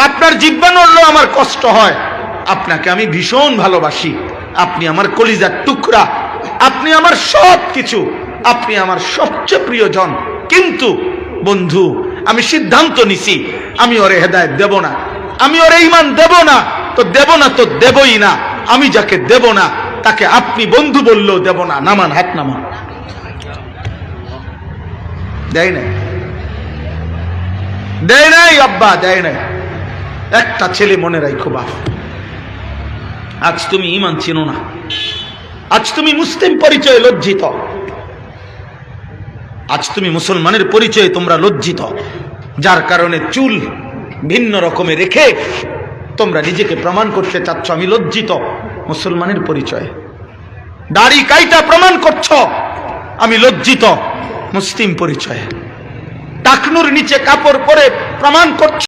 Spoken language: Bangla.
আপনার জিহ্বা নড়লেও আমার কষ্ট হয়। আপনাকে আমি ভীষণ ভালোবাসি, আপনি আমার কলিজার টুকরা, আপনি আমার সব কিছু, আপনি আমার সবচেয়ে প্রিয়জন। কিন্তু বন্ধু, আমি সিদ্ধান্ত নিছি আমি ওরে হেদায়েত দেব না, আমি ওরে ঈমান দেব না। তো দেব না তো দেবই না। আমি যাকে দেব না তাকে আপনি বন্ধু বললেও দেব না। নামান, হাত নামান। দেয় নাই, দেয় নাই আব্বা, দেয় নাই। একটা ছেলে মনে রাখো বাপ, আজ তুমি ঈমান চিনো না, আজ তুমি মুসলিম পরিচয়ে লজ্জিত, আজ তুমি মুসলমানের পরিচয়ে তোমরা লজ্জিত, যার কারণে চুল ভিন্ন রকমে রেখে তোমরা নিজেকে প্রমাণ করতে চাচ্ছ আমি লজ্জিত মুসলমানের পরিচয়ে। দাড়ি কাইটা প্রমাণ করছ আমি লজ্জিত মুসলিম পরিচয়ে। টাকনুর নিচে কাপড় পরে প্রমাণ করছ